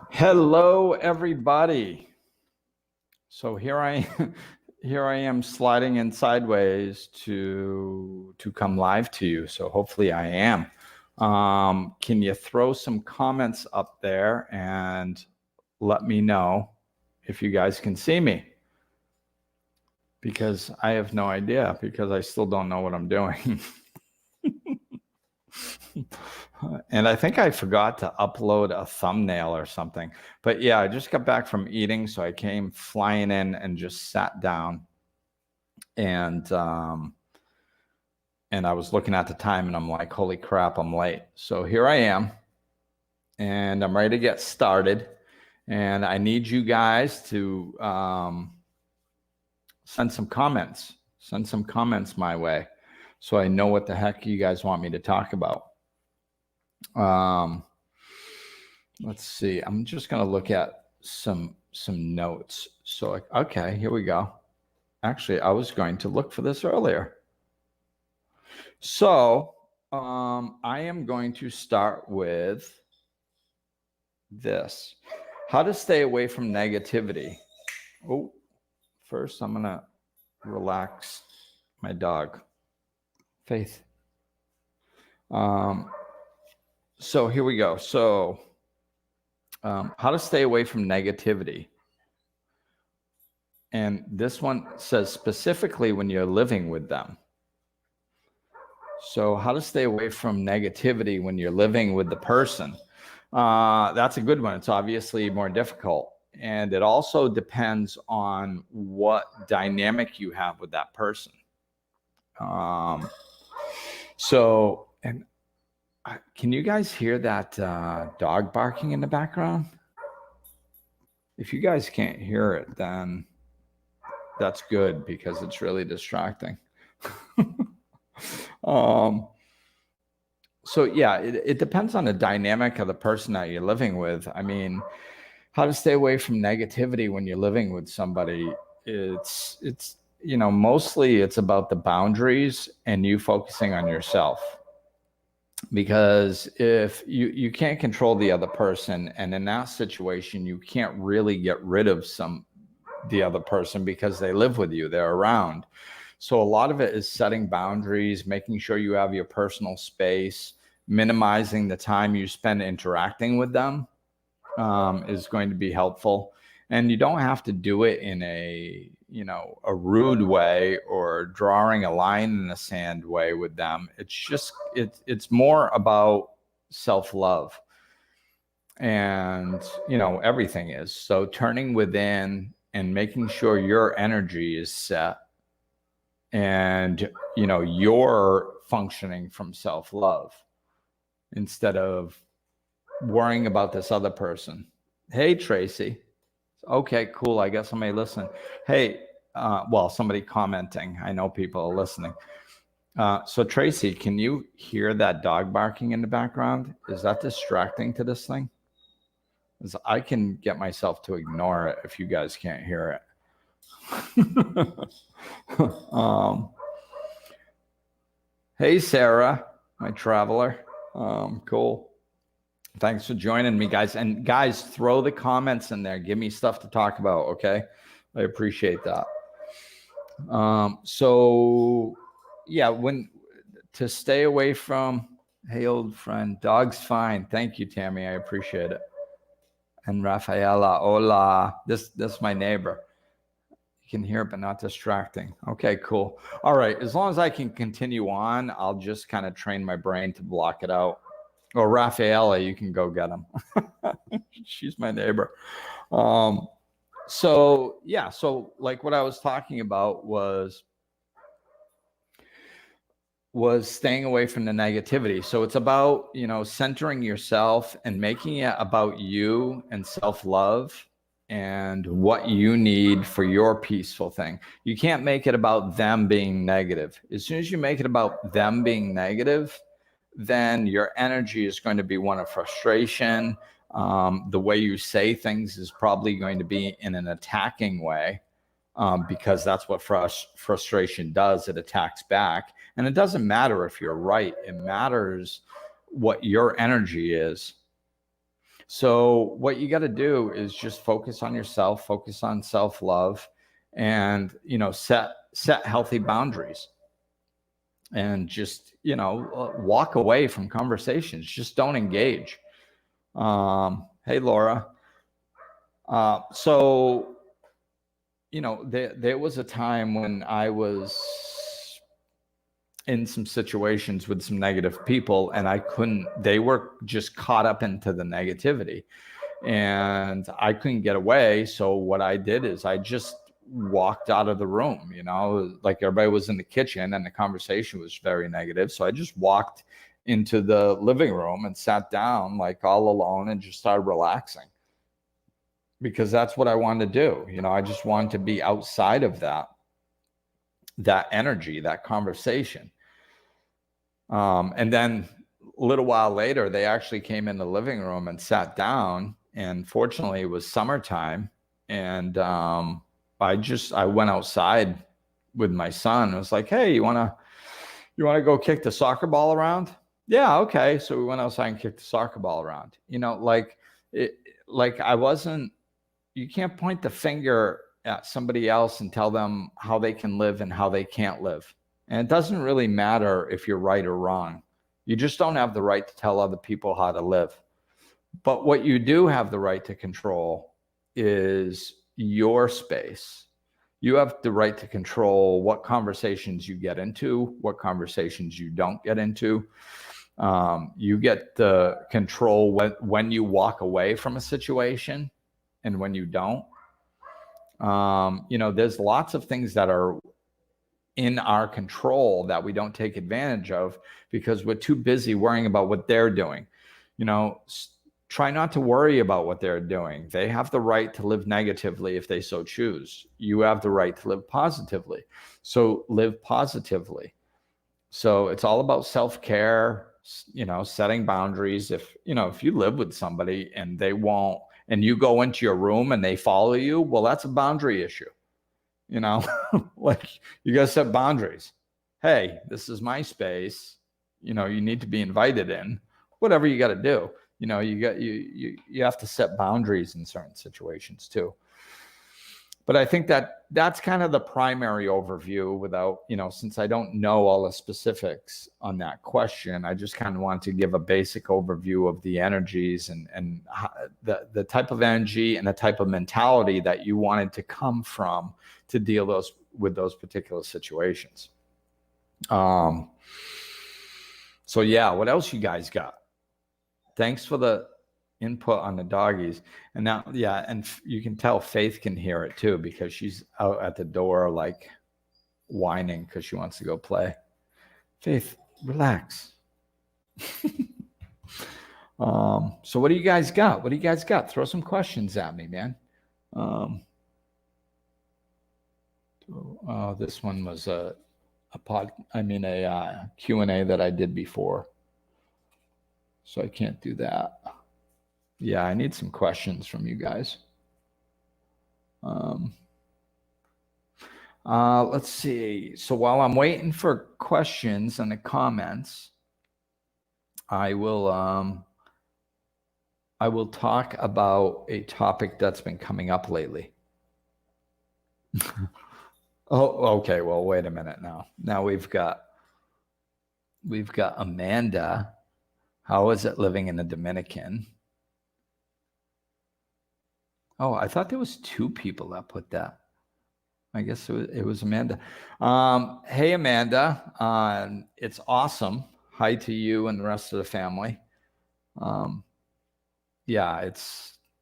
Hello, everybody. So here I am sliding in sideways to come live to you. So hopefully I am. Can you throw some comments up there and let me know if you guys can see me? Because I have no idea, because I still don't know what I'm doing. And I think I forgot to upload a thumbnail or something. But yeah, I just got back from eating, so I came flying in and just sat down. And I was looking at the time, and I'm like, holy crap, I'm late. So here I am, and I'm ready to get started. And I need you guys to send some comments. Send some comments my way, so I know what the heck you guys want me to talk about. Let's see. I'm just going to look at some notes. So, okay, here we go. Actually, I was going to look for this earlier. So, I am going to start with this. How to stay away from negativity. Oh, first I'm going to relax my dog, Faith. So here we go. So, how to stay away from negativity. And this one says specifically when you're living with them. So how to stay away from negativity when you're living with the person. That's a good one. It's obviously more difficult. And it also depends on what dynamic you have with that person. And can you guys hear that dog barking in the background? If you guys can't hear it, then that's good, because it's really distracting. So yeah, it depends on the dynamic of the person that you're living with. I mean, how to stay away from negativity when you're living with somebody. It's mostly it's about the boundaries and you focusing on yourself. Because if you can't control the other person, and in that situation, you can't really get rid of the other person because they live with you, they're around. So a lot of it is setting boundaries, making sure you have your personal space, minimizing the time you spend interacting with them is going to be helpful. And you don't have to do it in a rude way or drawing a line in the sand way with them. It's just, it's more about self-love. And, everything is. So turning within and making sure your energy is set and, you're functioning from self-love instead of worrying about this other person. Hey, Tracy. Okay, cool. I guess somebody listening. Hey, somebody commenting. I know people are listening. So Tracy, can you hear that dog barking in the background? Is that distracting to this thing? Because I can get myself to ignore it if you guys can't hear it. Hey, Sarah, my traveler. Cool. Thanks for joining me, guys. And guys, throw the comments in there. Give me stuff to talk about, okay? I appreciate that. So, yeah, to stay away from, hey, old friend, dog's fine. Thank you, Tammy. I appreciate it. And Rafaela, hola. This is my neighbor. You can hear it, but not distracting. Okay, cool. All right. As long as I can continue on, I'll just kind of train my brain to block it out. Or Rafaela, you can go get him. She's my neighbor. So like what I was talking about was was staying away from the negativity. So it's about, centering yourself and making it about you and self-love and what you need for your peaceful thing. You can't make it about them being negative. As soon as you make it about them being negative, then your energy is going to be one of frustration. The way you say things is probably going to be in an attacking way. Because that's what frustration does. It attacks back. And it doesn't matter if you're right. It matters what your energy is. So what you got to do is just focus on yourself, focus on self-love, and, set healthy boundaries. And just, walk away from conversations. Just don't engage. Hey, Laura. So there was a time when I was in some situations with some negative people, and they were just caught up into the negativity, and I couldn't get away. So what I did is I just walked out of the room, like everybody was in the kitchen and the conversation was very negative. So I just walked into the living room and sat down like all alone and just started relaxing. Because that's what I wanted to do. I just wanted to be outside of that energy, that conversation. And then a little while later, they actually came in the living room and sat down. And fortunately, it was summertime. And I went outside with my son. I was like, hey, you want to go kick the soccer ball around? Yeah, okay. So we went outside and kicked the soccer ball around. I wasn't, you can't point the finger at somebody else and tell them how they can live and how they can't live. And it doesn't really matter if you're right or wrong. You just don't have the right to tell other people how to live. But what you do have the right to control is your space. You have the right to control what conversations you get into, what conversations you don't get into. You get the control when you walk away from a situation and when you don't. There's lots of things that are in our control that we don't take advantage of because we're too busy worrying about what they're doing. Try not to worry about what they're doing. They have the right to live negatively if they so choose. You have the right to live positively. So live positively. So it's all about self-care, setting boundaries. If you live with somebody and they won't, and you go into your room and they follow you, well, that's a boundary issue. Like you got to set boundaries. Hey, this is my space. You need to be invited in, whatever you got to do. You have to set boundaries in certain situations too. But I think that's kind of the primary overview without, since I don't know all the specifics on that question, I just kind of want to give a basic overview of the energies and how, the type of energy and the type of mentality that you wanted to come from to deal with those particular situations. So yeah, what else you guys got? Thanks for the input on the doggies. And now, yeah, and you can tell Faith can hear it too because she's out at the door like whining because she wants to go play. Faith, relax. So what do you guys got? What do you guys got? Throw some questions at me, man. This one was a Q&A that I did before. So I can't do that. Yeah, I need some questions from you guys. Let's see. So while I'm waiting for questions and the comments, I will talk about a topic that's been coming up lately. Oh, okay. Well, wait a minute now. Now we've got Amanda. How is it living in the Dominican? Oh, I thought there was two people that put that. I guess it was Amanda. Hey, Amanda. It's awesome. Hi to you and the rest of the family. Yeah,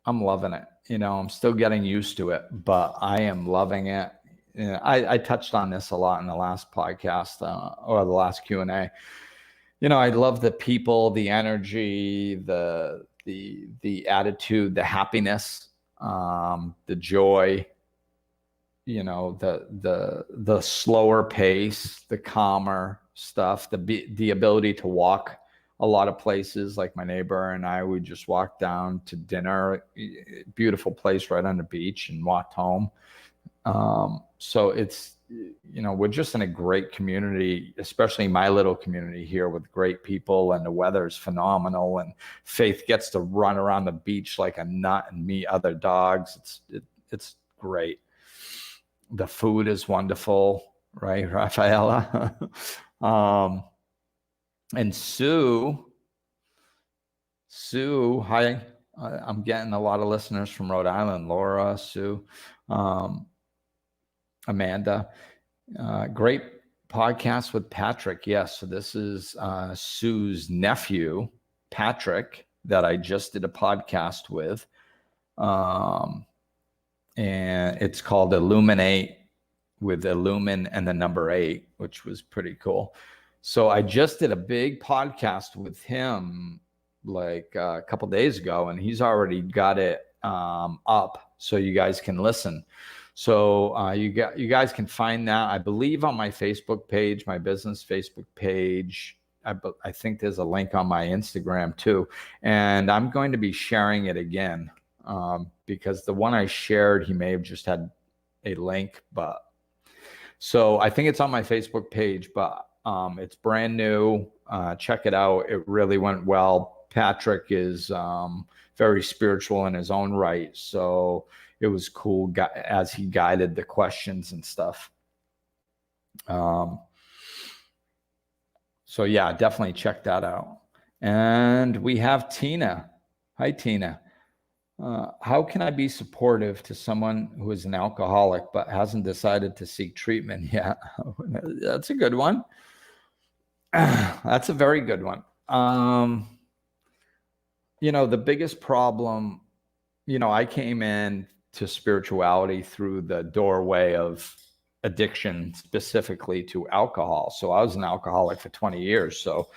I'm loving it. I'm still getting used to it, but I am loving it. I touched on this a lot in the last podcast or the last Q&A. I love the people, the energy, the attitude, the happiness, the joy, the slower pace, the calmer stuff, the ability to walk a lot of places. Like my neighbor and I would just walk down to dinner, beautiful place right on the beach, and walked home. So it's, we're just in a great community, especially my little community here, with great people, and the weather is phenomenal, and Faith gets to run around the beach like a nut and meet other dogs. It's great. The food is wonderful, right, Rafaela? And Sue, hi. I'm getting a lot of listeners from Rhode Island. Laura, Sue, Amanda. Great podcast with Patrick. Yes, so this is Sue's nephew, Patrick, that I just did a podcast with. And it's called Illuminate, with Illumin and the number 8, which was pretty cool. So I just did a big podcast with him like a couple days ago, and he's already got it up so you guys can listen. So you guys can find that, I believe, on my Facebook page, my business Facebook page. I think there's a link on my Instagram too. And I'm going to be sharing it again because the one I shared, he may have just had a link, but so I think it's on my Facebook page, but it's brand new. Check it out. It really went well. Patrick is very spiritual in his own right. So it was cool as he guided the questions and stuff. So yeah, definitely check that out. And we have Tina. Hi, Tina. How can I be supportive to someone who is an alcoholic but hasn't decided to seek treatment yet? That's a good one. That's a very good one. The biggest problem, I came in to spirituality through the doorway of addiction, specifically to alcohol. So I was an alcoholic for 20 years. So,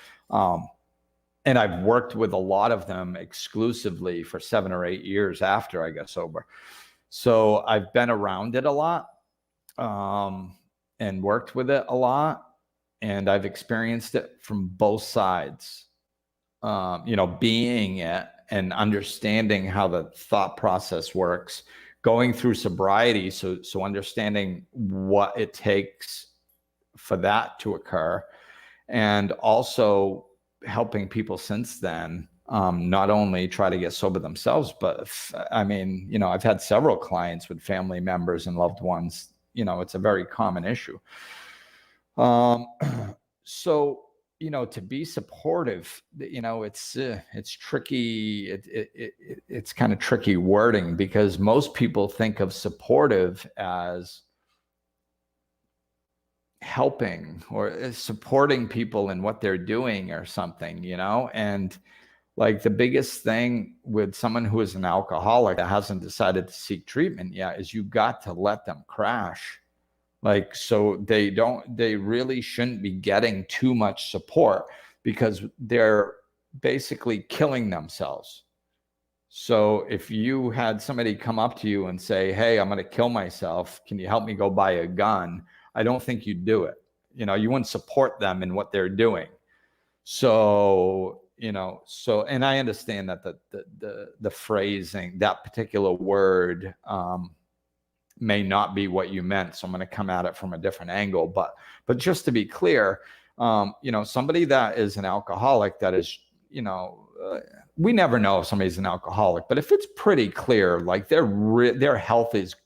and I've worked with a lot of them exclusively for 7 or 8 years after I got sober. So I've been around it a lot, and worked with it a lot. And I've experienced it from both sides, being it and understanding how the thought process works, going through sobriety. So understanding what it takes for that to occur, and also helping people since then, not only try to get sober themselves, but I've had several clients with family members and loved ones. It's a very common issue. So, to be supportive, it's tricky. It's kind of tricky wording, because most people think of supportive as helping or supporting people in what they're doing or something, and like the biggest thing with someone who is an alcoholic that hasn't decided to seek treatment yet is you got to let them crash. Like, so they really shouldn't be getting too much support, because they're basically killing themselves. So if you had somebody come up to you and say, hey, I'm going to kill myself, can you help me go buy a gun? I don't think you'd do it. You wouldn't support them in what they're doing. So, and I understand that the phrasing, that particular word, may not be what you meant. So I'm going to come at it from a different angle, but just to be clear, somebody that is an alcoholic, that is, we never know if somebody's an alcoholic, but if it's pretty clear, like their health is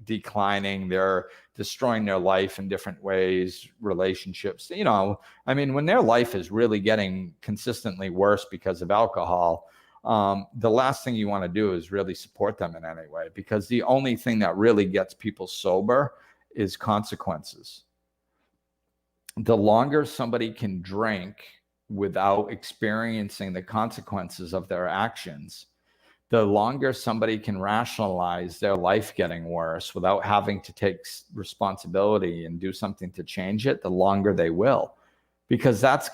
declining, they're destroying their life in different ways, relationships, when their life is really getting consistently worse because of alcohol, the last thing you want to do is really support them in any way, because the only thing that really gets people sober is consequences. The longer somebody can drink without experiencing the consequences of their actions, The longer somebody can rationalize their life getting worse without having to take responsibility and do something to change it, the longer they will. Because that's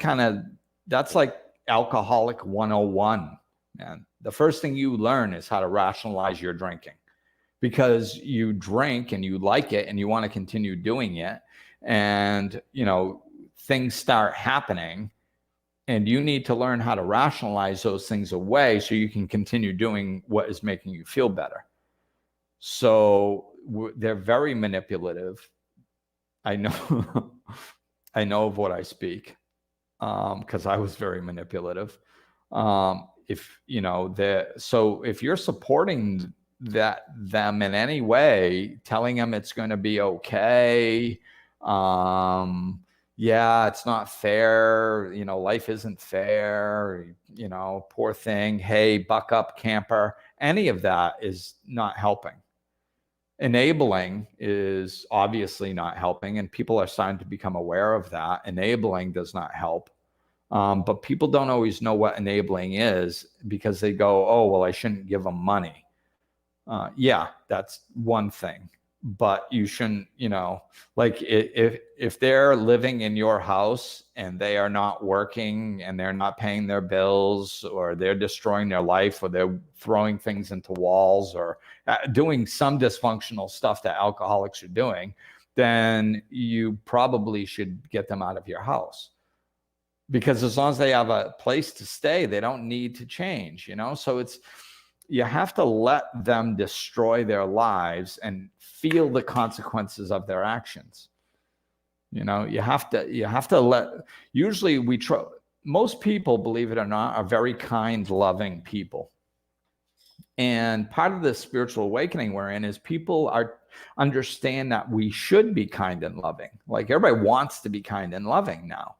like alcoholic 101, man. The first thing you learn is how to rationalize your drinking, because you drink and you like it and you want to continue doing it. And, things start happening, and you need to learn how to rationalize those things away so you can continue doing what is making you feel better. So they're very manipulative. I know, I know of what I speak, because I was very manipulative. So if you're supporting them in any way, telling them it's going to be okay, yeah, it's not fair, life isn't fair, poor thing, hey, buck up, camper, any of that is not helping. Enabling is obviously not helping, and people are starting to become aware of that. Enabling does not help. But people don't always know what enabling is, because they go, oh, well, I shouldn't give them money. Yeah, that's one thing. But you shouldn't, like if they're living in your house and they are not working and they're not paying their bills, or they're destroying their life, or they're throwing things into walls, or doing some dysfunctional stuff that alcoholics are doing, then you probably should get them out of your house. Because as long as they have a place to stay, they don't need to change, So you have to let them destroy their lives and feel the consequences of their actions. You have to let, usually most people, believe it or not, are very kind, loving people. And part of the spiritual awakening we're in is people understand that we should be kind and loving. Like, everybody wants to be kind and loving now.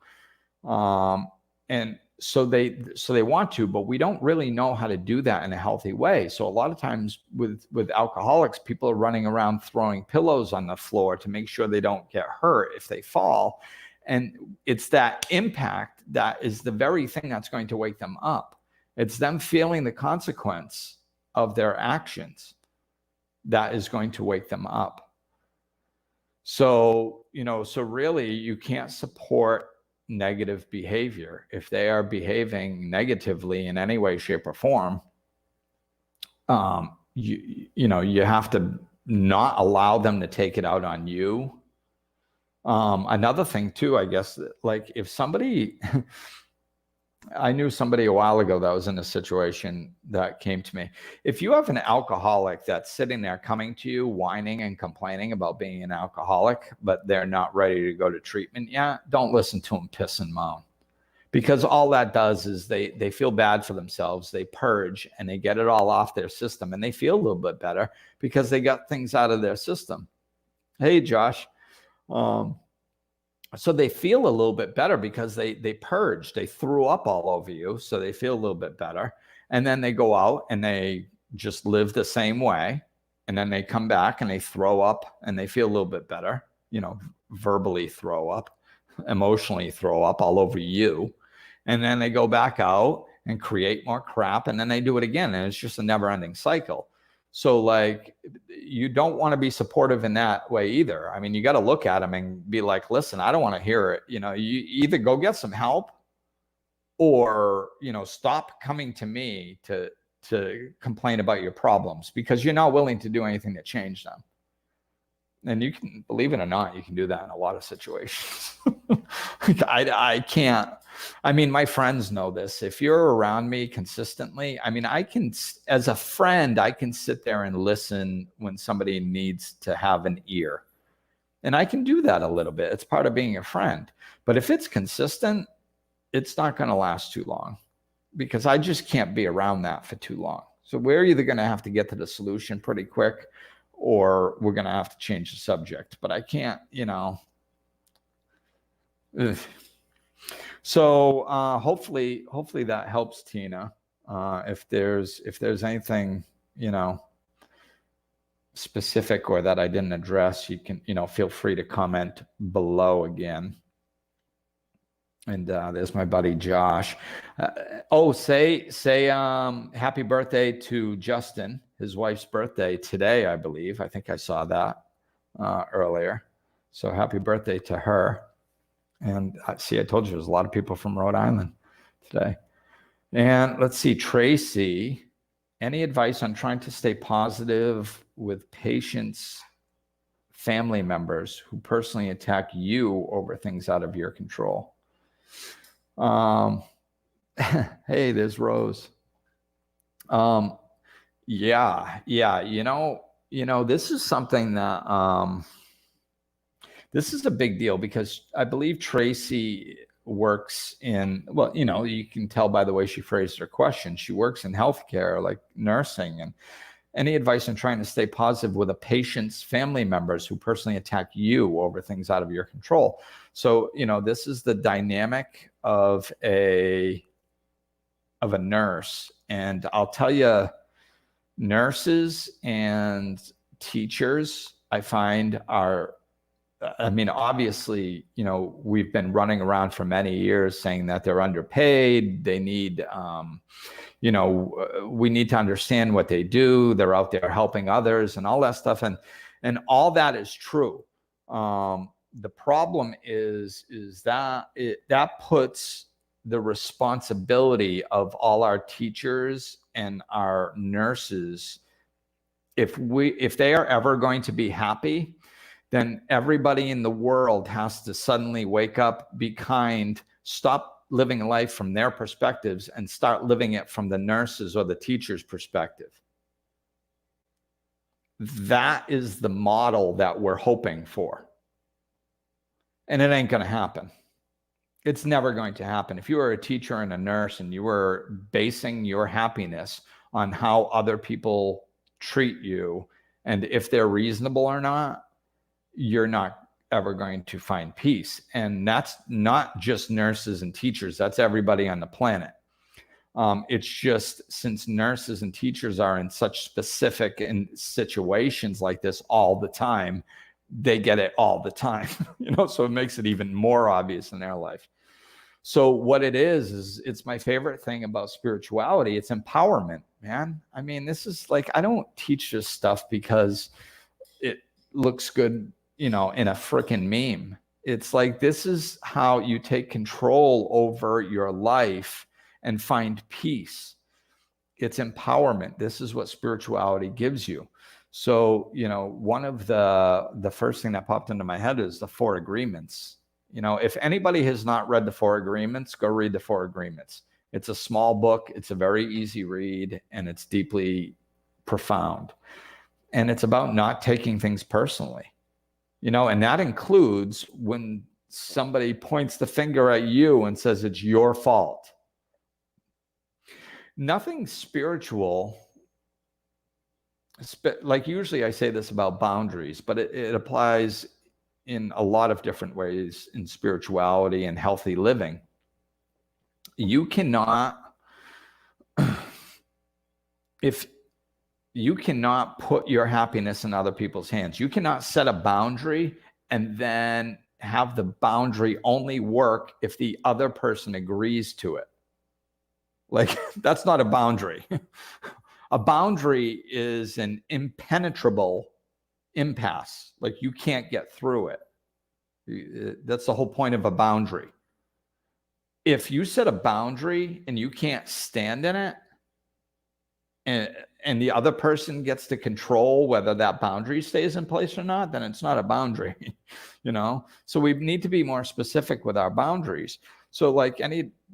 And so they want to, but we don't really know how to do that in a healthy way. So a lot of times with alcoholics, people are running around throwing pillows on the floor to make sure they don't get hurt if they fall. And it's that impact that is the very thing that's going to wake them up. It's them feeling the consequence of their actions that is going to wake them up. So, so really you can't support negative behavior if they are behaving negatively in any way, shape, or form. You have to not allow them to take it out on you. Another thing too, I guess, like if somebody I knew somebody a while ago that was in a situation that came to me. If you have an alcoholic that's sitting there coming to you, whining and complaining about being an alcoholic, but they're not ready to go to treatment yet, don't listen to them piss and moan. Because all that does is they feel bad for themselves, they purge, and they get it all off their system, and they feel a little bit better because they got things out of their system. Hey, Josh. So they feel a little bit better because they purged, they threw up all over you. So they feel a little bit better. And then they go out and they just live the same way. And then they come back and they throw up and they feel a little bit better, verbally throw up, emotionally throw up all over you. And then they go back out and create more crap. And then they do it again. And it's just a never ending cycle. So like, you don't want to be supportive in that way either. I mean, you got to look at them and be like, listen, I don't want to hear it. You either go get some help or, stop coming to me to complain about your problems, because you're not willing to do anything to change them. And you can, believe it or not, you can do that in a lot of situations. I can't. I mean, my friends know this. If you're around me consistently, I mean, as a friend, I can sit there and listen when somebody needs to have an ear. And I can do that a little bit. It's part of being a friend. But if it's consistent, it's not going to last too long, because I just can't be around that for too long. So we're either going to have to get to the solution pretty quick, or we're going to have to change the subject. But I can't, Ugh. So hopefully that helps, Tina. If there's anything, specific or that I didn't address, you can, feel free to comment below again. And there's my buddy Josh. Say happy birthday to Justin, his wife's birthday today, I believe. I think I saw that earlier. So happy birthday to her. And see, I told you there's a lot of people from Rhode Island today. And let's see, Tracy, any advice on trying to stay positive with patients, family members who personally attack you over things out of your control? Hey, there's Rose. Yeah. This is something that this is a big deal because I believe Tracy works in, well, you can tell by the way she phrased her question. She works in healthcare, like nursing. And any advice on trying to stay positive with a patient's family members who personally attack you over things out of your control? So, this is the dynamic of a nurse. And I'll tell you, nurses and teachers, I find obviously, we've been running around for many years saying that they're underpaid. They need, we need to understand what they do. They're out there helping others and all that stuff. And all that is true. The problem is that that puts the responsibility of all our teachers and our nurses. If they are ever going to be happy, then everybody in the world has to suddenly wake up, be kind, stop living life from their perspectives and start living it from the nurses or the teacher's perspective. That is the model that we're hoping for. And it ain't going to happen. It's never going to happen. If you are a teacher and a nurse and you were basing your happiness on how other people treat you and if they're reasonable or not, you're not ever going to find peace. And that's not just nurses and teachers. That's everybody on the planet. It's just since nurses and teachers are in such specific situations like this all the time, they get it all the time, so it makes it even more obvious in their life. So what it is it's my favorite thing about spirituality. It's empowerment, man. I mean, this is like, I don't teach this stuff because it looks good, in a freaking meme. It's like, this is how you take control over your life and find peace. It's empowerment. This is what spirituality gives you. So, one of the first thing that popped into my head is the Four Agreements. If anybody has not read the Four Agreements, go read the Four Agreements. It's a small book. It's a very easy read, and it's deeply profound. And it's about not taking things personally, and that includes when somebody points the finger at you and says it's your fault. Nothing spiritual. Like usually I say this about boundaries, but it applies in a lot of different ways in spirituality and healthy living. You cannot put your happiness in other people's hands. You cannot set a boundary and then have the boundary only work if the other person agrees to it. Like, that's not a boundary. A boundary is an impenetrable impasse. Like, you can't get through it. That's the whole point of a boundary. If you set a boundary and you can't stand in it, and the other person gets to control whether that boundary stays in place or not, then it's not a boundary, So we need to be more specific with our boundaries. So like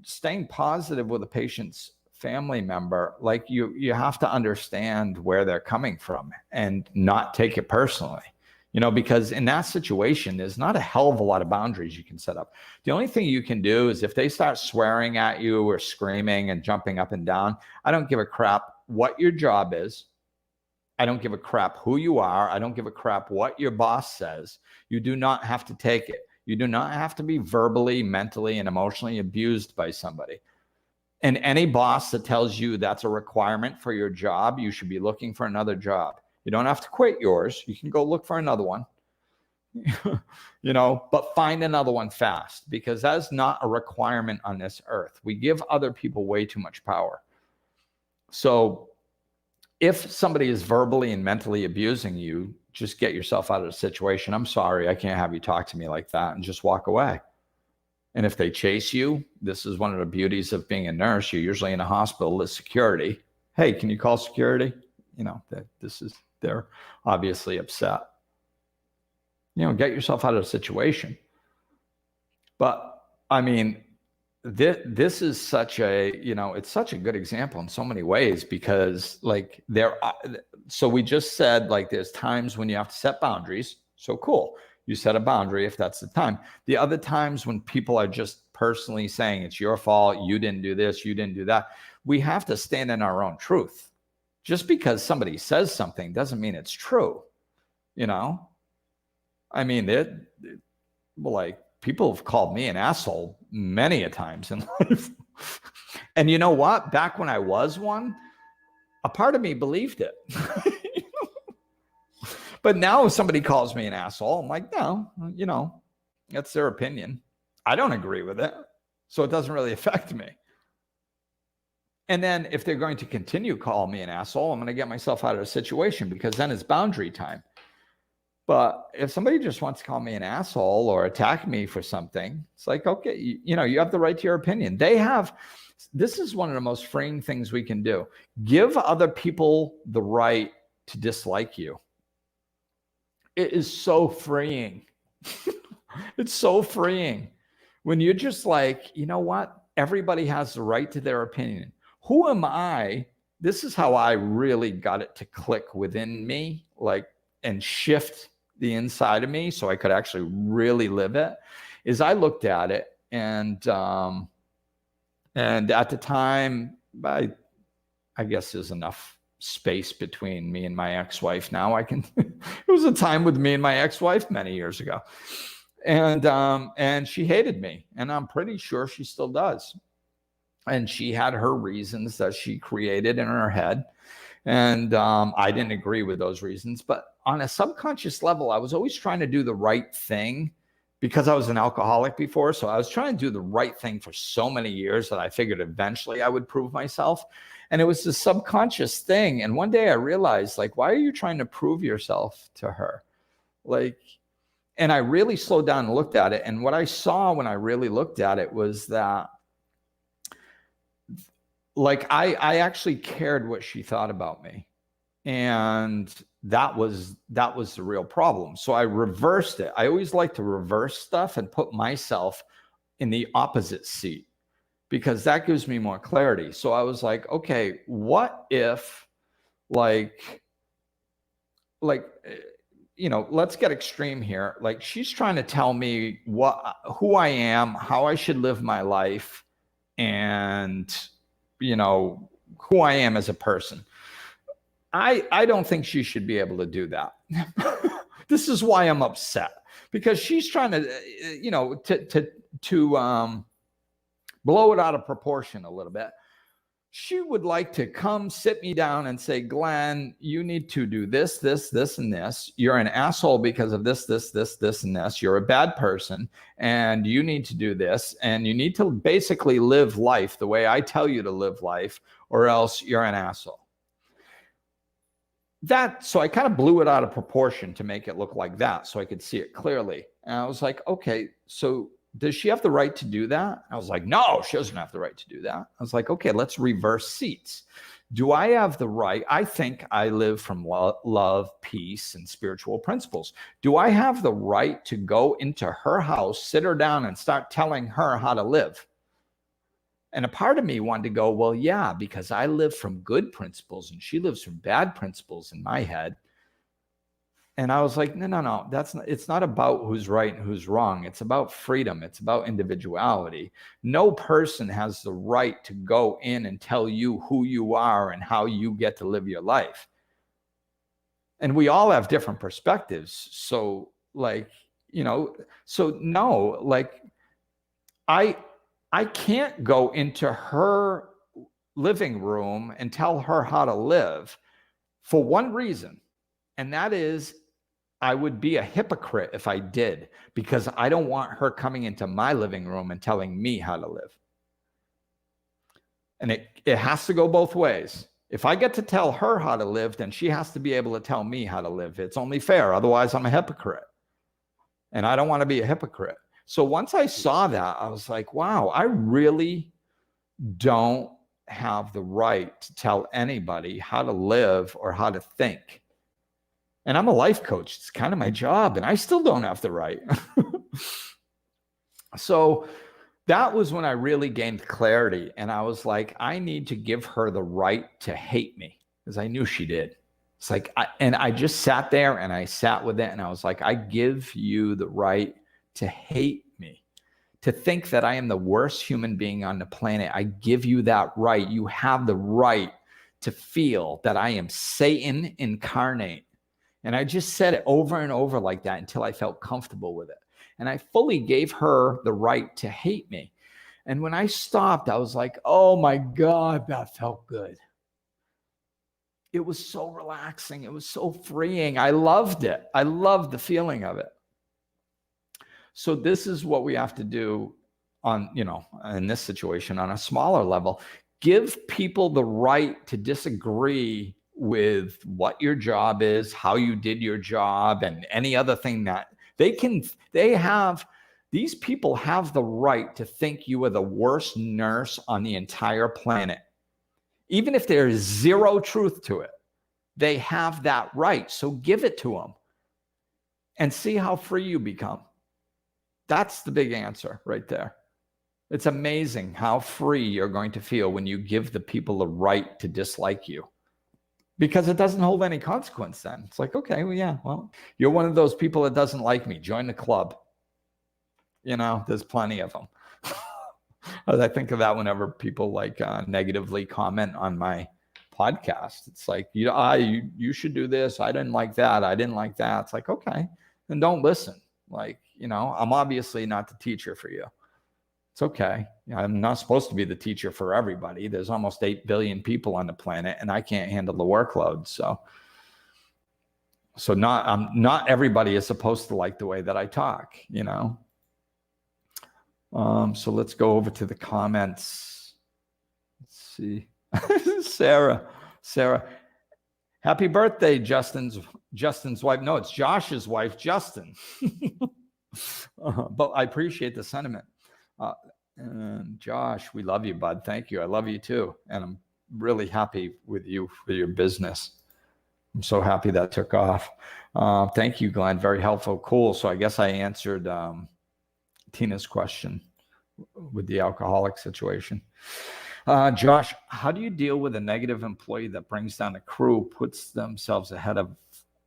staying positive with a patient's family member, like you have to understand where they're coming from and not take it personally, because in that situation, there's not a hell of a lot of boundaries you can set up. The only thing you can do is if they start swearing at you or screaming and jumping up and down, I don't give a crap what your job is. I don't give a crap who you are. I don't give a crap what your boss says. You do not have to take it. You do not have to be verbally, mentally, and emotionally abused by somebody. And any boss that tells you that's a requirement for your job, you should be looking for another job. You don't have to quit yours. You can go look for another one. but find another one fast, because that's not a requirement on this earth. We give other people way too much power. So if somebody is verbally and mentally abusing you, just get yourself out of the situation. I'm sorry, I can't have you talk to me like that, and just walk away. And if they chase you, this is one of the beauties of being a nurse. You're usually in a hospital with security. Hey, can you call security? They're obviously upset. Get yourself out of the situation. But I mean, this is such a, it's such a good example in so many ways, because so we just said, like, there's times when you have to set boundaries. So cool. You set a boundary if that's the time. The other times when people are just personally saying it's your fault, you didn't do this, you didn't do that, we have to stand in our own truth. Just because somebody says something doesn't mean it's true. I mean, people have called me an asshole many a times in life. And you know what? Back when I was one, a part of me believed it. But now if somebody calls me an asshole, I'm like, no, that's their opinion. I don't agree with it, so it doesn't really affect me. And then if they're going to continue call me an asshole, I'm going to get myself out of the situation, because then it's boundary time. But if somebody just wants to call me an asshole or attack me for something, it's like, okay, you have the right to your opinion. This is one of the most freeing things we can do. Give other people the right to dislike you. It is so freeing. It's so freeing when you're just like, you know what? Everybody has the right to their opinion. Who am I? This is how I really got it to click within me, and shift the inside of me, so I could actually really live it. Is I looked at it, and at the time, I guess there's enough space between me and my ex-wife now. It was a time with me and my ex-wife many years ago, and she hated me, and I'm pretty sure she still does. And she had her reasons that she created in her head, and I didn't agree with those reasons. But on a subconscious level, I was always trying to do the right thing, because I was an alcoholic before. So I was trying to do the right thing for so many years that I figured eventually I would prove myself. And it was this subconscious thing. And one day I realized, why are you trying to prove yourself to her? And I really slowed down and looked at it. And what I saw when I really looked at it was that, I actually cared what she thought about me. And that was the real problem. So I reversed it. I always like to reverse stuff and put myself in the opposite seat, because that gives me more clarity. So I was like, okay, what if let's get extreme here. She's trying to tell me who I am, how I should live my life, and who I am as a person. I don't think she should be able to do that. This is why I'm upset, because she's trying to, blow it out of proportion a little bit. She would like to come sit me down and say, Glenn, you need to do this, this, this, and this. You're an asshole because of this, this, this, this, and this. You're a bad person, and you need to do this. And you need to basically live life the way I tell you to live life, or else you're an asshole. So I kind of blew it out of proportion to make it look like that, so I could see it clearly. And I was like, okay, so does she have the right to do that? I was like, no, she doesn't have the right to do that. I was like, okay, let's reverse seats. Do I have the right? I think I live from love, peace, and spiritual principles. Do I have the right to go into her house, sit her down, and start telling her how to live? And a part of me wanted to go, well, yeah, because I live from good principles and she lives from bad principles in my head. And I was like, no, it's not about who's right and who's wrong. It's about freedom. It's about individuality. No person has the right to go in and tell you who you are and how you get to live your life. And we all have different perspectives. So I can't go into her living room and tell her how to live for one reason. And that is, I would be a hypocrite if I did, because I don't want her coming into my living room and telling me how to live. And it has to go both ways. If I get to tell her how to live, then she has to be able to tell me how to live. It's only fair. Otherwise, I'm a hypocrite. And I don't want to be a hypocrite. So once I saw that, I was like, wow, I really don't have the right to tell anybody how to live or how to think. And I'm a life coach. It's kind of my job, and I still don't have the right. So that was when I really gained clarity. And I was like, I need to give her the right to hate me, because I knew she did. It's like, I just sat there and I sat with it, and I was like, I give you the right to hate me, to think that I am the worst human being on the planet. I give you that right. You have the right to feel that I am Satan incarnate. And I just said it over and over like that until I felt comfortable with it. And I fully gave her the right to hate me. And when I stopped, I was like, oh my God, that felt good. It was so relaxing. It was so freeing. I loved it. I loved the feeling of it. So this is what we have to do on, in this situation on a smaller level. Give people the right to disagree with what your job is, how you did your job, and any other thing that these people have the right to think you are the worst nurse on the entire planet. Even if there is zero truth to it, they have that right. So give it to them and see how free you become. That's the big answer right there. It's amazing how free you're going to feel when you give the people the right to dislike you, because it doesn't hold any consequence then. It's like, okay, well, you're one of those people that doesn't like me. Join the club. There's plenty of them. I think of that whenever people negatively comment on my podcast. It's like, you should do this. I didn't like that. I didn't like that. It's like, okay, then don't listen. I'm obviously not the teacher for you. It's okay. I'm not supposed to be the teacher for everybody. There's almost 8 billion people on the planet, and I can't handle the workload. So not everybody is supposed to like the way that I talk, So let's go over to the comments. Let's see. Sarah, happy birthday, Justin's wife. No, it's Josh's wife, Justin. But I appreciate the sentiment. And Josh, we love you, bud. Thank you. I love you too. And I'm really happy with you for your business. I'm so happy that took off. Thank you, Glenn. Very helpful. Cool. So I guess I answered Tina's question with the alcoholic situation. Josh, how do you deal with a negative employee that brings down a crew, puts themselves ahead of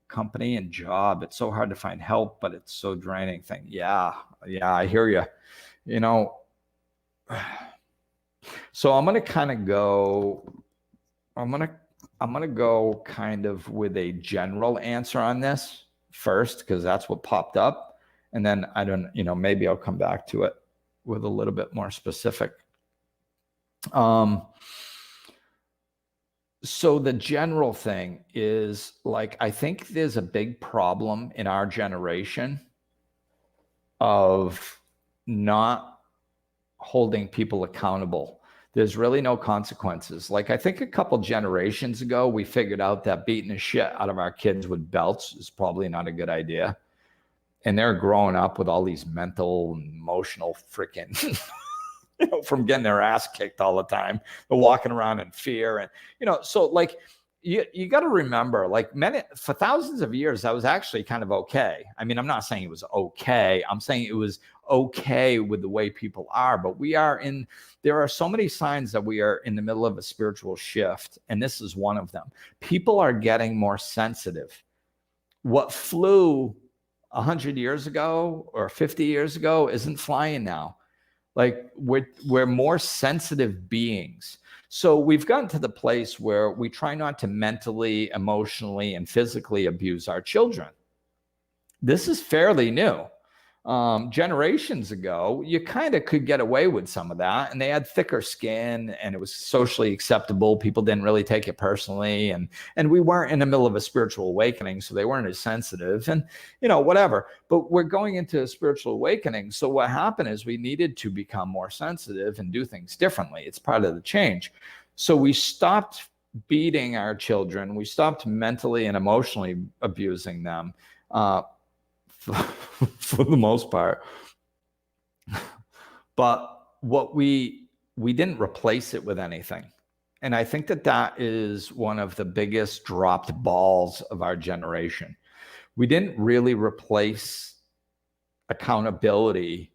company and job? It's so hard to find help, but it's so draining thing. Yeah, I hear you. So I'm going to go kind of with a general answer on this first, because that's what popped up. And then maybe I'll come back to it with a little bit more specific. So the general thing is, I think there's a big problem in our generation of not holding people accountable. There's really no consequences. I think a couple generations ago, we figured out that beating the shit out of our kids with belts is probably not a good idea. And they're growing up with all these mental, emotional freaking, from getting their ass kicked all the time. They're walking around in fear. And, so you got to remember, for thousands of years, that was actually kind of okay. I mean, I'm not saying it was okay. I'm saying it was okay with the way people are, but there are so many signs that we are in the middle of a spiritual shift. And this is one of them. People are getting more sensitive. What flew 100 years ago or 50 years ago isn't flying now. We're more sensitive beings. So we've gotten to the place where we try not to mentally, emotionally, and physically abuse our children. This is fairly new. Generations ago, you kind of could get away with some of that, and they had thicker skin, and it was socially acceptable. People didn't really take it personally, and we weren't in the middle of a spiritual awakening, so they weren't as sensitive, and whatever. But we're going into a spiritual awakening, so what happened is we needed to become more sensitive and do things differently. It's part of the change. So we stopped beating our children. We stopped mentally and emotionally abusing them. For the most part, but what we didn't replace it with anything, and I think that is one of the biggest dropped balls of our generation. We didn't really replace accountability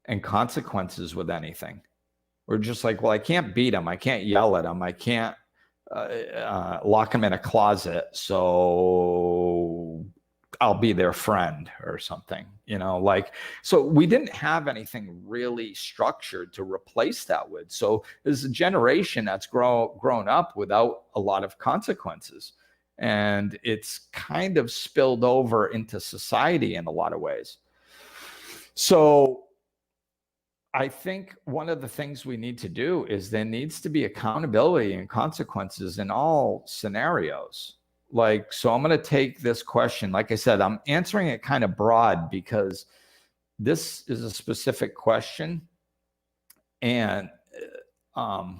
and consequences with anything. We're just like, well, I can't beat them, I can't yell at them, I can't lock them in a closet, so I'll be their friend or something, so we didn't have anything really structured to replace that with. So there's a generation that's grown up without a lot of consequences, and it's kind of spilled over into society in a lot of ways. So I think one of the things we need to do is there needs to be accountability and consequences in all scenarios. So I'm going to take this question. Like I said, I'm answering it kind of broad because this is a specific question. And, but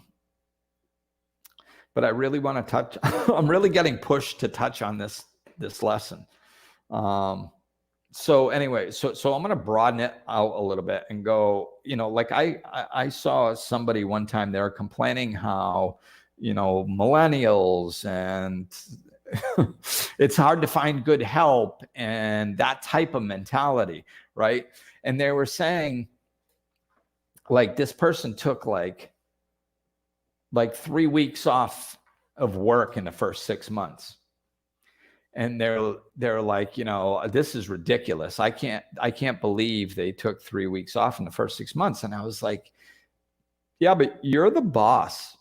I really want to touch, I'm really getting pushed to touch on this lesson. So anyway, so I'm going to broaden it out a little bit and go, I saw somebody one time, they were complaining how, millennials and it's hard to find good help and that type of mentality, right? And they were saying, this person took like 3 weeks off of work in the first 6 months. And they're like, this is ridiculous. I can't believe they took 3 weeks off in the first 6 months. And I was like, yeah, but you're the boss.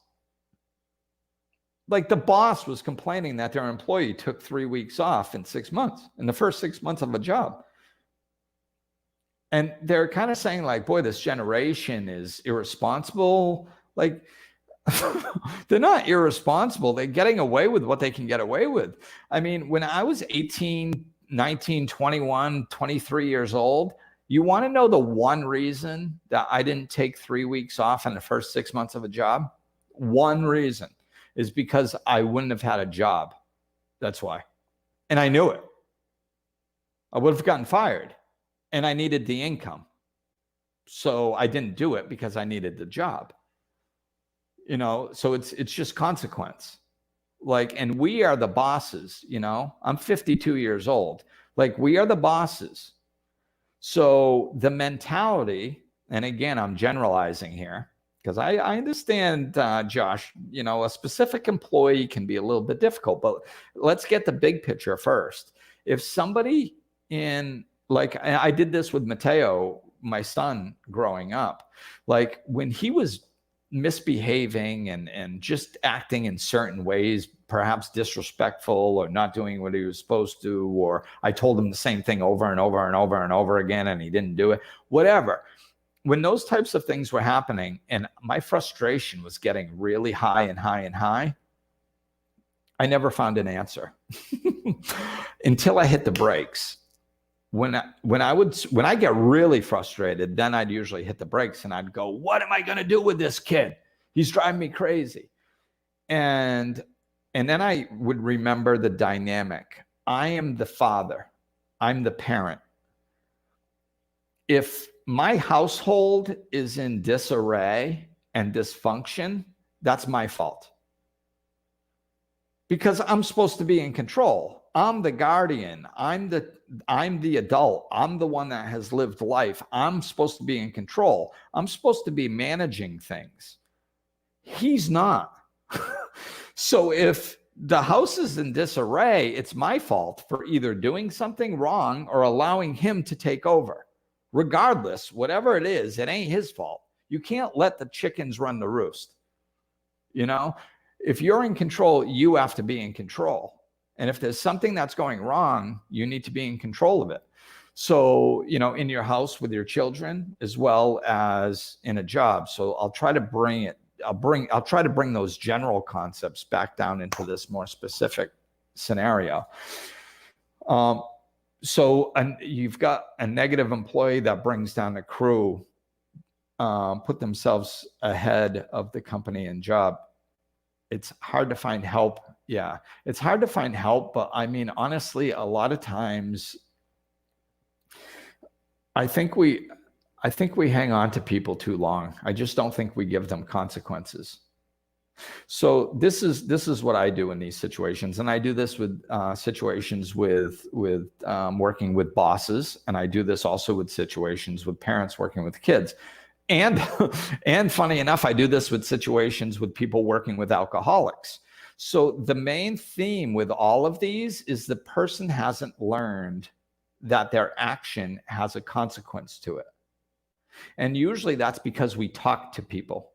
The boss was complaining that their employee took 3 weeks off in 6 months, in the first 6 months of a job. And they're kind of saying boy, this generation is irresponsible. They're not irresponsible. They're getting away with what they can get away with. I mean, when I was 18, 19, 21, 23 years old, you want to know the one reason that I didn't take 3 weeks off in the first 6 months of a job? One reason is because I wouldn't have had a job. That's why. And I knew it. I would have gotten fired and I needed the income. So I didn't do it because I needed the job. So it's just consequence. And we are the bosses, I'm 52 years old. We are the bosses. So the mentality, and again, I'm generalizing here, because I understand, Josh, a specific employee can be a little bit difficult, but let's get the big picture first. If somebody I did this with Mateo, my son, growing up, when he was misbehaving and just acting in certain ways, perhaps disrespectful or not doing what he was supposed to, or I told him the same thing over and over and over and over again and he didn't do it, whatever. When those types of things were happening and my frustration was getting really high and high and high, I never found an answer until I hit the brakes. When I get really frustrated, then I'd usually hit the brakes and I'd go, what am I going to do with this kid? He's driving me crazy. And then I would remember the dynamic. I am the father. I'm the parent. If my household is in disarray and dysfunction, that's my fault. Because I'm supposed to be in control. I'm the guardian. I'm the adult. I'm the one that has lived life. I'm supposed to be in control. I'm supposed to be managing things. He's not. So if the house is in disarray, it's my fault for either doing something wrong or allowing him to take over. Regardless, whatever it is, it ain't his fault. You can't let the chickens run the roost. If you're in control, you have to be in control. And if there's something that's going wrong, you need to be in control of it. So, in your house with your children as well as in a job. So I'll try to bring those general concepts back down into this more specific scenario. So you've got a negative employee that brings down the crew, put themselves ahead of the company and job. It's hard to find help. Yeah, it's hard to find help. But I mean, honestly, a lot of times, I think we hang on to people too long. I just don't think we give them consequences. So this is what I do in these situations, and I do this with situations with working with bosses, and I do this also with situations with parents working with kids, and and funny enough, I do this with situations with people working with alcoholics. So the main theme with all of these is the person hasn't learned that their action has a consequence to it, and usually that's because we talk to people.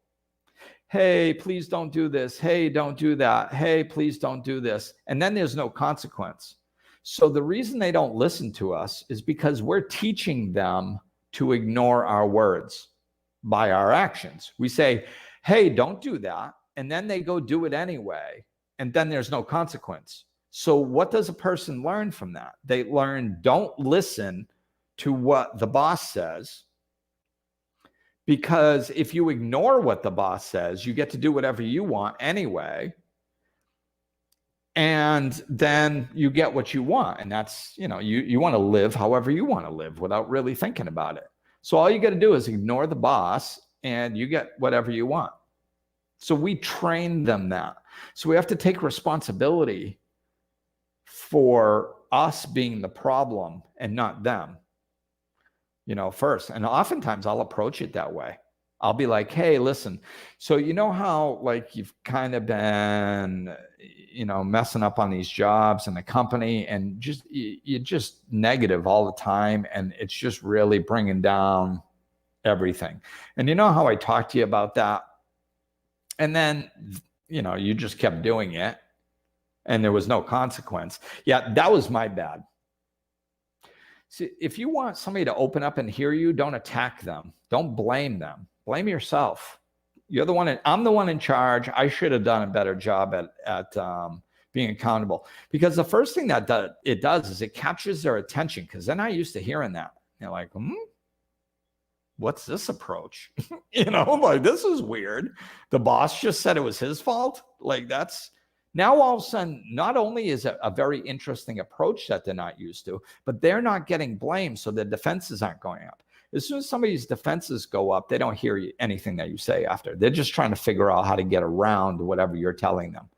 Hey, please don't do this. Hey, don't do that. Hey, please don't do this. And then there's no consequence. So the reason they don't listen to us is because we're teaching them to ignore our words by our actions. We say, hey, don't do that. And then they go do it anyway. And then there's no consequence. So what does a person learn from that? They learn, don't listen to what the boss says. Because if you ignore what the boss says, you get to do whatever you want anyway. And then you get what you want. And that's, you want to live however you want to live without really thinking about it. So all you got to do is ignore the boss and you get whatever you want. So we train them that. So we have to take responsibility for us being the problem and not them. First. And oftentimes I'll approach it that way. I'll be like, hey, listen, so how like you've kind of been, messing up on these jobs in the company and you're just negative all the time. And it's just really bringing down everything. And how I talked to you about that. And then, you just kept doing it and there was no consequence. Yeah, that was my bad. See, if you want somebody to open up and hear you, don't attack them. Don't blame them. Blame yourself. I'm the one in charge. I should have done a better job at being accountable. Because the first thing that it does is it captures their attention. Because then I used to hearing that. They're like, what's this approach? Like, this is weird. The boss just said it was his fault. Like, that's... Now, all of a sudden, not only is it a very interesting approach that they're not used to, but they're not getting blamed, so their defenses aren't going up. As soon as somebody's defenses go up, they don't hear anything that you say after. They're just trying to figure out how to get around whatever you're telling them.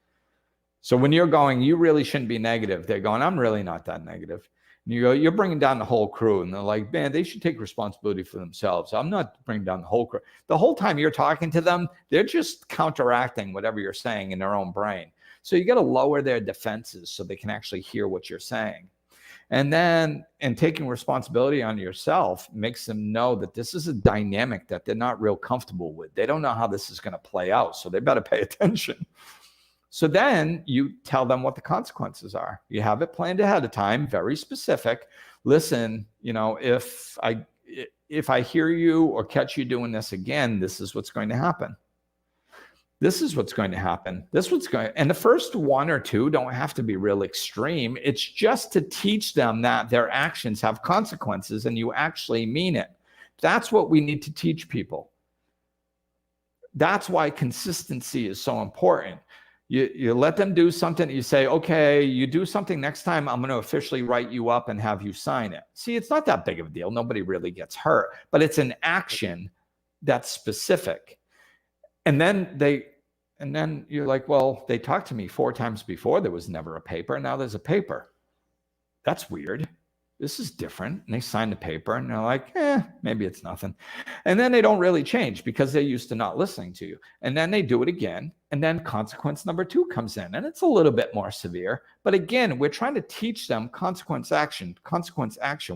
So when you're going, you really shouldn't be negative, they're going, I'm really not that negative. And you go, you're bringing down the whole crew. And they're like, man, they should take responsibility for themselves. I'm not bringing down the whole crew. The whole time you're talking to them, they're just counteracting whatever you're saying in their own brain. So you got to lower their defenses so they can actually hear what you're saying. And taking responsibility on yourself makes them know that this is a dynamic that they're not real comfortable with. They don't know how this is going to play out, so they better pay attention. So then you tell them what the consequences are. You have it planned ahead of time, very specific. Listen, if I hear you or catch you doing this again, this is what's going to happen. This is what's going to happen. And the first one or two don't have to be real extreme. It's just to teach them that their actions have consequences and you actually mean it. That's what we need to teach people. That's why consistency is so important. You let them do something. You say, okay, you do something next time, I'm going to officially write you up and have you sign it. See, it's not that big of a deal. Nobody really gets hurt, but it's an action that's specific. And then you're like, well, they talked to me 4 times before. There was never a paper. Now there's a paper. That's weird. This is different. And they sign the paper and they're like, maybe it's nothing. And then they don't really change because they're used to not listening to you. And then they do it again. And then consequence number 2 comes in and it's a little bit more severe. But again, we're trying to teach them consequence action.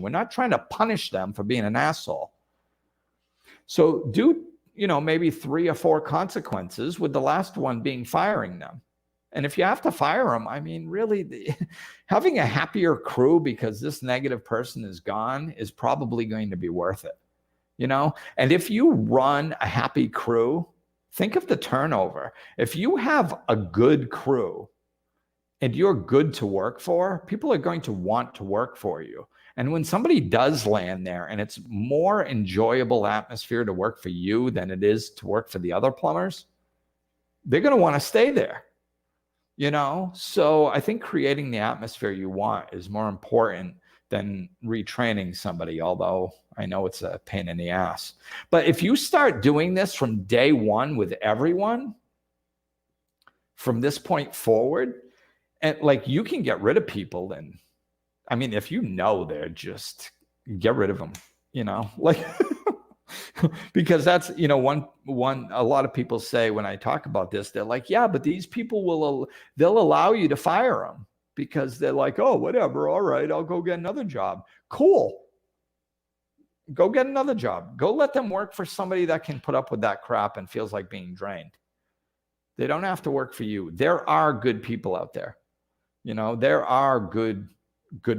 We're not trying to punish them for being an asshole. So do maybe 3 or 4 consequences, with the last one being firing them. And if you have to fire them, I mean, really, having a happier crew because this negative person is gone is probably going to be worth it, you know? And if you run a happy crew, think of the turnover. If you have a good crew and you're good to work for, people are going to want to work for you. And when somebody does land there and it's more enjoyable atmosphere to work for you than it is to work for the other plumbers, they're going to want to stay there. You know, so I think creating the atmosphere you want is more important than retraining somebody, although I know it's a pain in the ass. But if you start doing this from day one with everyone, from this point forward, and like you can get rid of people. And I mean, if you know they're just, get rid of them, you know, like because that's, you know, one a lot of people say when I talk about this, they're like, yeah, but these people they'll allow you to fire them because they're like, oh, whatever, all right, I'll go get another job. Cool, go get another job. Go let them work for somebody that can put up with that crap and feels like being drained. They don't have to work for you. There are good people out there, you know, there are good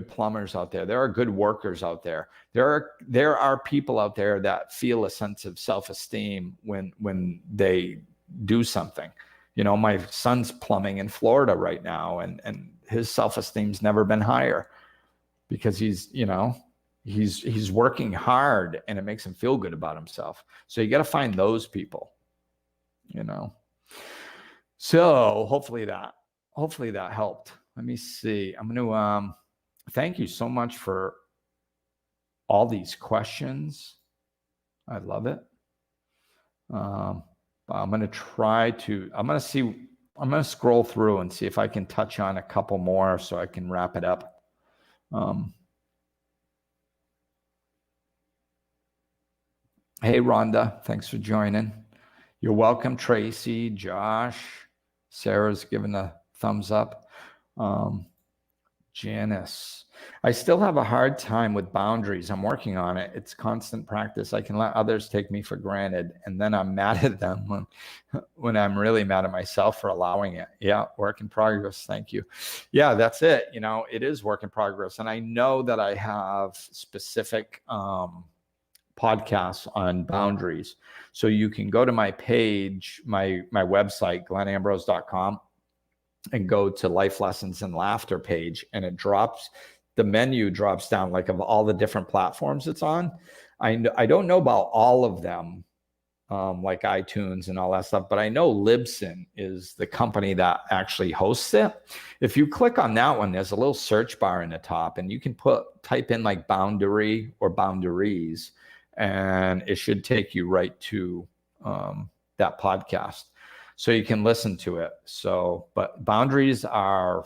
plumbers out there. There are good workers out there. There are people out there that feel a sense of self-esteem when they do something. You know, my son's plumbing in Florida right now, and his self-esteem's never been higher because he's working hard and it makes him feel good about himself. So you got to find those people, you know. So hopefully that helped. Let me see. I'm going to thank you so much for all these questions. I love it. I'm going to scroll through and see if I can touch on a couple more so I can wrap it up. Hey, Rhonda, thanks for joining. You're welcome, Tracy, Josh, Sarah's giving a thumbs up. Janice, I still have a hard time with boundaries. I'm working on it. It's constant practice. I can let others take me for granted, and then I'm mad at them when I'm really mad at myself for allowing it. Yeah, work in progress. Thank you. Yeah, that's it. You know, it is work in progress. And I know that I have specific podcasts on boundaries. So you can go to my page, my website, glenambrose.com, and go to Life Lessons and Laughter page, and the menu drops down like of all the different platforms it's on. I don't know about all of them, like iTunes and all that stuff, but I know Libsyn is the company that actually hosts it. If you click on that one, there's a little search bar in the top, and you can type in like boundary or boundaries, and it should take you right to that podcast. So you can listen to it. So, but boundaries are,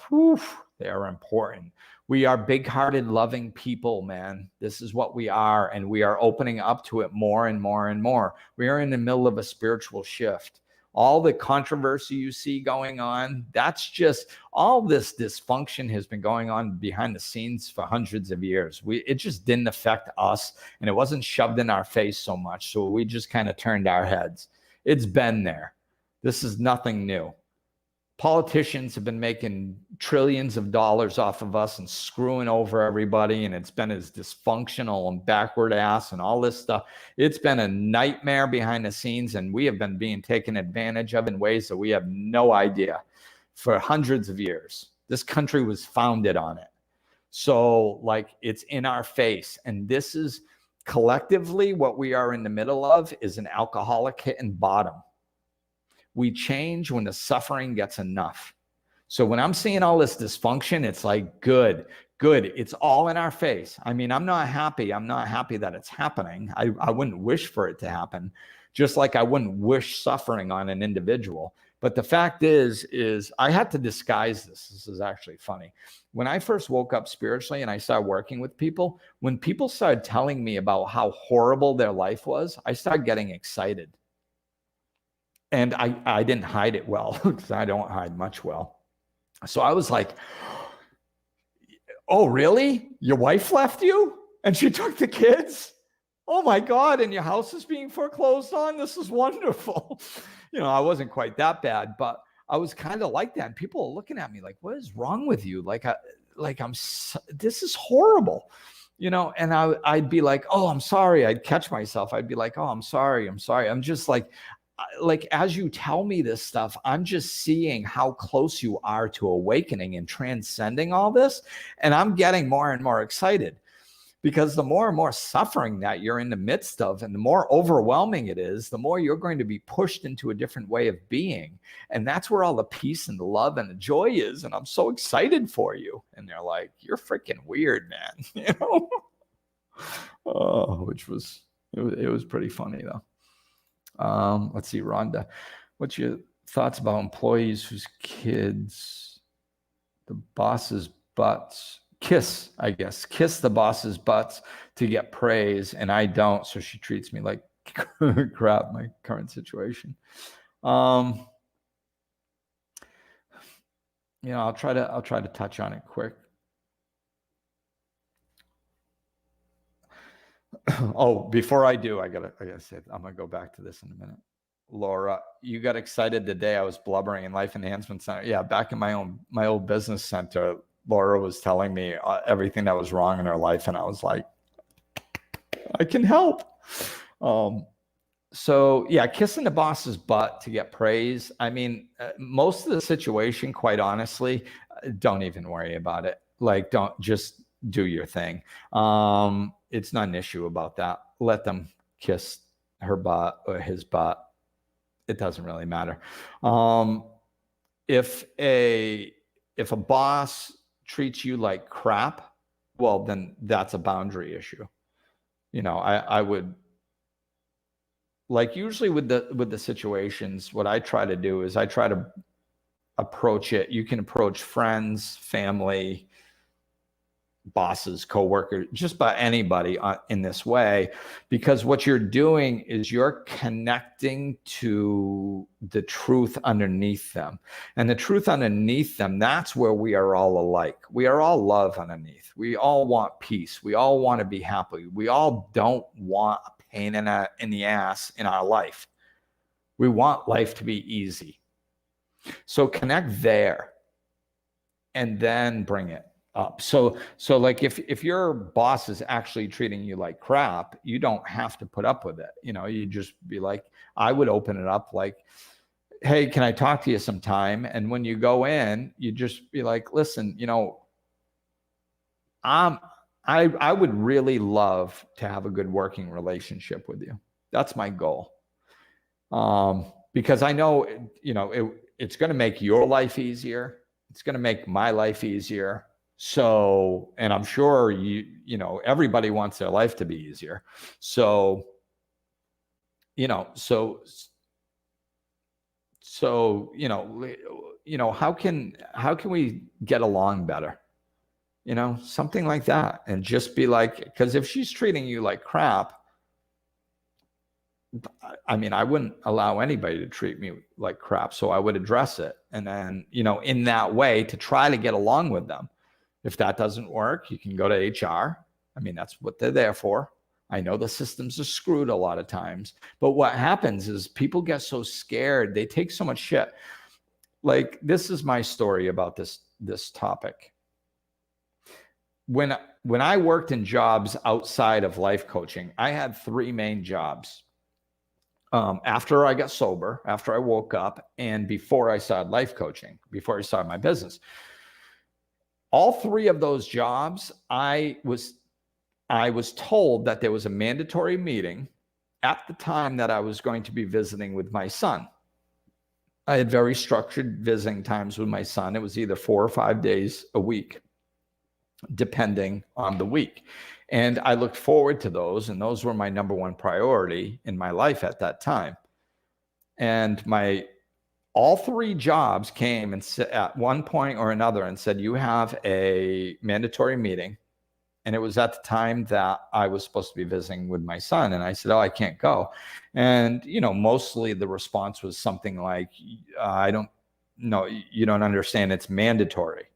they are important. We are big-hearted, loving people, man. This is what we are, and we are opening up to it more and more and more. We are in the middle of a spiritual shift. All the controversy you see going on, that's just, all this dysfunction has been going on behind the scenes for hundreds of years. It just didn't affect us, and it wasn't shoved in our face so much, so we just kind of turned our heads. It's been there. This is nothing new. Politicians have been making trillions of dollars off of us and screwing over everybody, and it's been as dysfunctional and backward ass and all this stuff. It's been a nightmare behind the scenes, and we have been being taken advantage of in ways that we have no idea for hundreds of years. This country was founded on it. So, like, it's in our face, and this is collectively what we are in the middle of is an alcoholic hitting bottom. We change when the suffering gets enough. So when I'm seeing all this dysfunction, it's like, good. It's all in our face. I mean, I'm not happy. I'm not happy that it's happening. I wouldn't wish for it to happen, just like I wouldn't wish suffering on an individual. But the fact is I had to disguise this. This is actually funny. When I first woke up spiritually and I started working with people, when people started telling me about how horrible their life was, I started getting excited. And I didn't hide it well because I don't hide much well. So I was like, oh, really? Your wife left you? And she took the kids? Oh my God, and your house is being foreclosed on? This is wonderful. You know, I wasn't quite that bad, but I was kind of like that. And people are looking at me like, what is wrong with you? This is horrible, and I'd be like, oh, I'm sorry. I'd catch myself. I'd be like, oh, I'm sorry. I'm just like, as you tell me this stuff, I'm just seeing how close you are to awakening and transcending all this. And I'm getting more and more excited, because the more and more suffering that you're in the midst of, and the more overwhelming it is, the more you're going to be pushed into a different way of being. And that's where all the peace and the love and the joy is. And I'm so excited for you. And they're like, you're freaking weird, man. Oh, it was pretty funny though. Let's see, Rhonda, what's your thoughts about employees whose kids, the boss's butts, kiss the boss's butts to get praise, and I don't, so she treats me like crap, my current situation. I'll try to touch on it quick. Oh, before I do, I gotta say, I'm gonna go back to this in a minute. Laura, you got excited the day I was blubbering in Life Enhancement Center. Yeah, back in my old business center, Laura was telling me everything that was wrong in her life, and I was like, I can help. So yeah, kissing the boss's butt to get praise. I mean, most of the situation, quite honestly, don't even worry about it. Like, don't, just do your thing. It's not an issue about that. Let them kiss her butt or his butt. It doesn't really matter. If a boss treats you like crap, well, then that's a boundary issue. I would, like, usually with the situations, what I try to do is I try to approach it. You can approach friends, family, bosses, coworkers, just about anybody in this way, because what you're doing is you're connecting to the truth underneath them. And the truth underneath them, that's where we are all alike. We are all love underneath. We all want peace. We all want to be happy. We all don't want a pain in the ass in our life. We want life to be easy. So connect there and then bring it up. So like, if your boss is actually treating you like crap, you don't have to put up with it. You just be like, I would open it up like, hey, can I talk to you sometime? And when you go in, you just be like, listen, I would really love to have a good working relationship with you. That's my goal. Because I know, it's going to make your life easier. It's going to make my life easier. So, and I'm sure everybody wants their life to be easier. So, how can we get along better? Something like that. And just be like, because if she's treating you like crap, I mean, I wouldn't allow anybody to treat me like crap. So I would address it. And then, in that way, to try to get along with them. If that doesn't work, you can go to HR. I mean, that's what they're there for. I know the systems are screwed a lot of times, but what happens is people get so scared. They take so much shit. Like, this is my story about this topic. When I worked in jobs outside of life coaching, I had 3 main jobs. After I got sober, after I woke up, and before I started life coaching, before I started my business. All 3 of those jobs, I was told that there was a mandatory meeting at the time that I was going to be visiting with my son. I had very structured visiting times with my son. It was either 4 or 5 days a week, depending on the week. And I looked forward to those, and those were my number 1 priority in my life at that time. And all 3 jobs came and at one point or another and said, you have a mandatory meeting. And it was at the time that I was supposed to be visiting with my son. And I said, oh, I can't go. And, mostly the response was something like, I don't know, you don't understand, it's mandatory.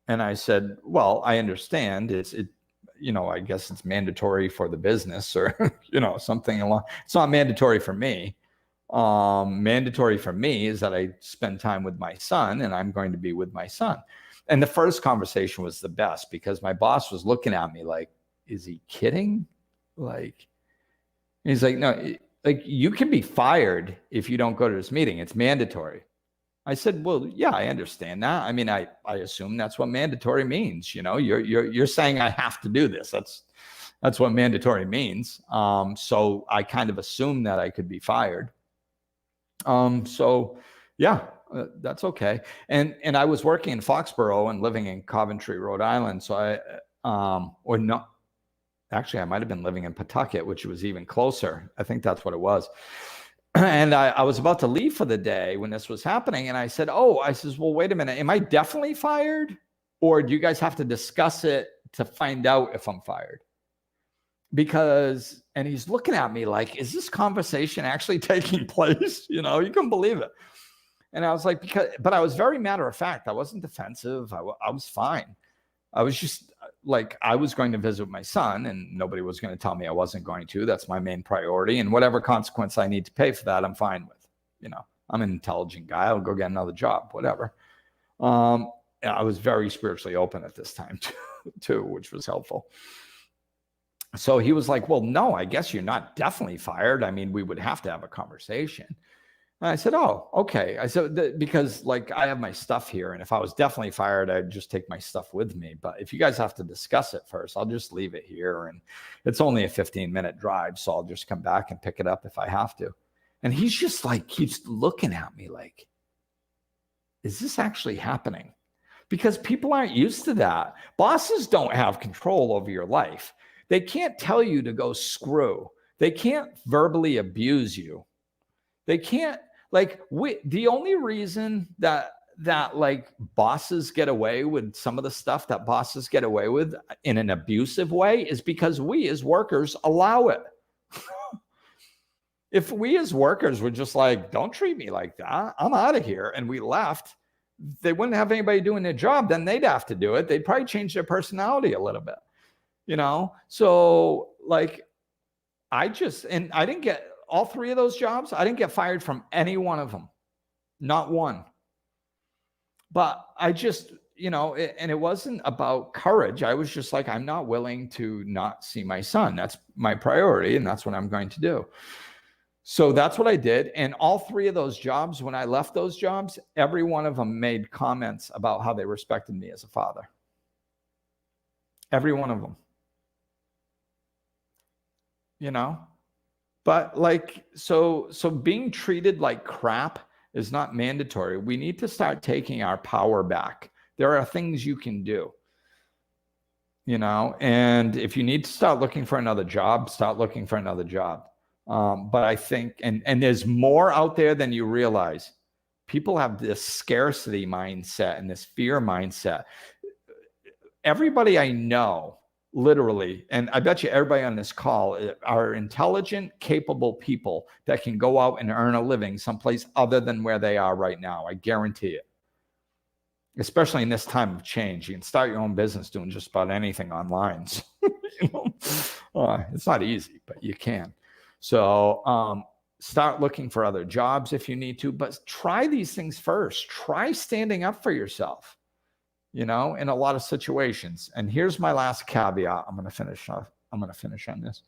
And I said, well, I understand. I guess it's mandatory for the business, or, something along. It's not mandatory for me. Mandatory for me is that I spend time with my son, and I'm going to be with my son. And the first conversation was the best because my boss was looking at me like, is he kidding? Like, he's like, no, like you can be fired if you don't go to this meeting. It's mandatory. I said, well, yeah, I understand that. I mean, I assume that's what mandatory means. You know, you're saying I have to do this. That's what mandatory means. So I kind of assumed that I could be fired. So yeah, that's okay. And I was working in Foxborough and living in Coventry, Rhode Island. So or not, actually, I might have been living in Pawtucket, which was even closer. I think that's what it was. And I was about to leave for the day when this was happening. And I said, I says, well, wait a minute. Am I definitely fired? Or do you guys have to discuss it to find out if I'm fired? Because, and he's looking at me like, is this conversation actually taking place? You know, you couldn't believe it. And I was like, but I was very matter of fact. I wasn't defensive. I was fine. I was just like, I was going to visit my son and nobody was going to tell me I wasn't going to. That's my main priority. And whatever consequence I need to pay for that, I'm fine with. You know, I'm an intelligent guy. I'll go get another job, whatever. I was very spiritually open at this time too, which was helpful. So he was like, well, no, I guess you're not definitely fired. I mean, we would have to have a conversation. And I said, oh, okay. I said, because like I have my stuff here. And if I was definitely fired, I'd just take my stuff with me. But if you guys have to discuss it first, I'll just leave it here. And it's only a 15-minute drive. So I'll just come back and pick it up if I have to. And he's just like, keeps looking at me like, is this actually happening? Because people aren't used to that. Bosses don't have control over your life. They can't tell you to go screw. They can't verbally abuse you. They can't, like, the only reason that like bosses get away with some of the stuff that bosses get away with in an abusive way is because we as workers allow it. If we as workers were just like, don't treat me like that, I'm out of here, and we left, they wouldn't have anybody doing their job, then they'd have to do it. They'd probably change their personality a little bit, you know? So like, I didn't get all three of those jobs. I didn't get fired from any one of them, not one. But I just, you know, and it wasn't about courage. I was just like, I'm not willing to not see my son. That's my priority, and that's what I'm going to do. So that's what I did. And all three of those jobs, when I left those jobs, every one of them made comments about how they respected me as a father. Every one of them. You know? But like, so being treated like crap is not mandatory. We need to start taking our power back. There are things you can do, you know, and if you need to start looking for another job, start looking for another job. But I think, and there's more out there than you realize. People have this scarcity mindset and this fear mindset. Everybody I know, literally, and I bet you everybody on this call are intelligent, capable people that can go out and earn a living someplace other than where they are right now. I guarantee it. Especially in this time of change, you can start your own business doing just about anything online. You know? It's not easy, but you can. So start looking for other jobs if you need to, but try these things first. Try standing up for yourself, you know, in a lot of situations. And here's my last caveat. I'm going to finish on this.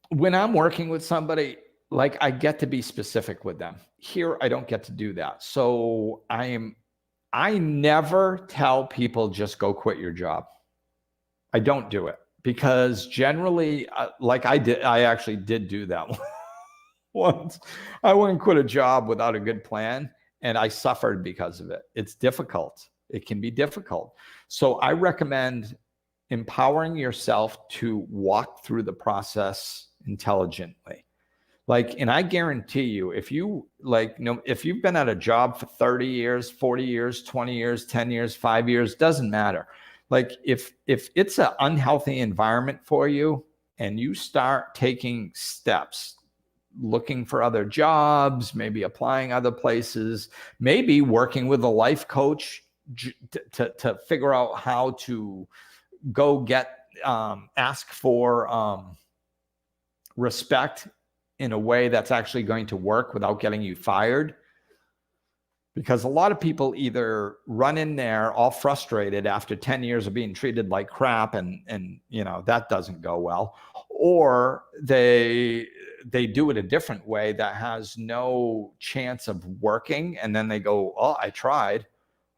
When I'm working with somebody, like, I get to be specific with them. Here, I don't get to do that. So I never tell people just go quit your job. I don't do it because generally, like I actually did do that once. I wouldn't quit a job without a good plan. And I suffered because of it. It's difficult. It can be difficult. So I recommend empowering yourself to walk through the process intelligently. Like, and I guarantee you, if you've been at a job for 30 years, 40 years, 20 years, 10 years, 5 years, doesn't matter. Like if it's an unhealthy environment for you and you start taking steps, looking for other jobs, maybe applying other places, maybe working with a life coach to figure out how to go get, ask for respect in a way that's actually going to work without getting you fired. Because a lot of people either run in there all frustrated after 10 years of being treated like crap, and you know, that doesn't go well, or they do it a different way that has no chance of working, and then they go, oh, I tried.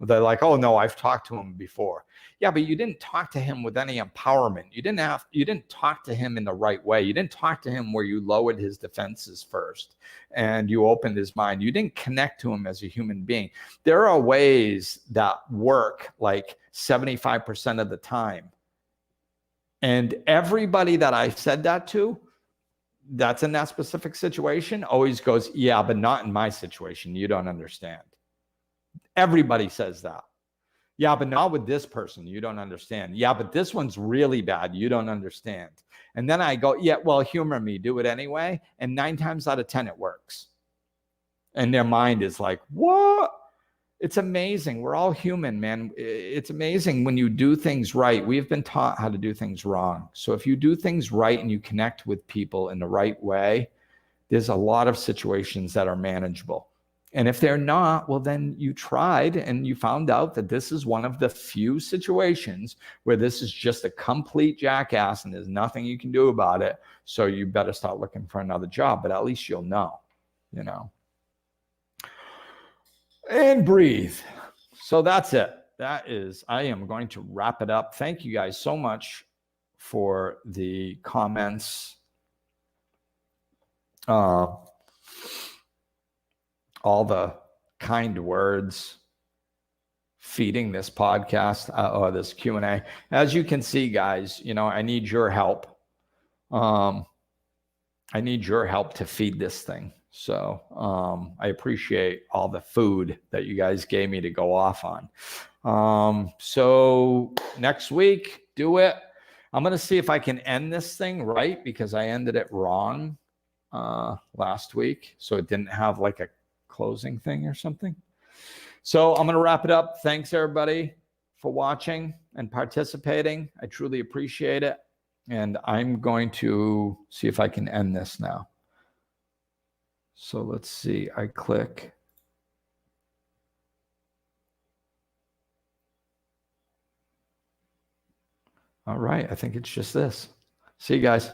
They're like, oh no, I've talked to him before. Yeah, but you didn't talk to him with any empowerment. You didn't talk to him in the right way. You didn't talk to him where you lowered his defenses first and you opened his mind. You didn't connect to him as a human being. There are ways that work like 75% of the time. And everybody that I said that to, that's in that specific situation, always goes, yeah, but not in my situation. You don't understand. Everybody says that. Yeah, but not with this person. You don't understand. Yeah, but this one's really bad. You don't understand. And then I go, yeah, well, humor me. Do it anyway. And 9 times out of 10, it works. And their mind is like, what? It's amazing. We're all human, man. It's amazing when you do things right. We've been taught how to do things wrong. So if you do things right and you connect with people in the right way, there's a lot of situations that are manageable. And if they're not, well, then you tried and you found out that this is one of the few situations where this is just a complete jackass and there's nothing you can do about it. So you better start looking for another job, but at least you'll know, you know. And breathe. So that's it. I am going to wrap it up. Thank you guys so much for the comments. All the kind words, feeding this podcast or this Q&A. As you can see, guys, you know, I need your help. I need your help to feed this thing. So I appreciate all the food that you guys gave me to go off on. So next week, do it. I'm going to see if I can end this thing right, because I ended it wrong last week. So it didn't have like a closing thing or something. So I'm going to wrap it up. Thanks everybody for watching and participating. I truly appreciate it. And I'm going to see if I can end this now. So let's see. I click. All right. I think it's just this. See you guys.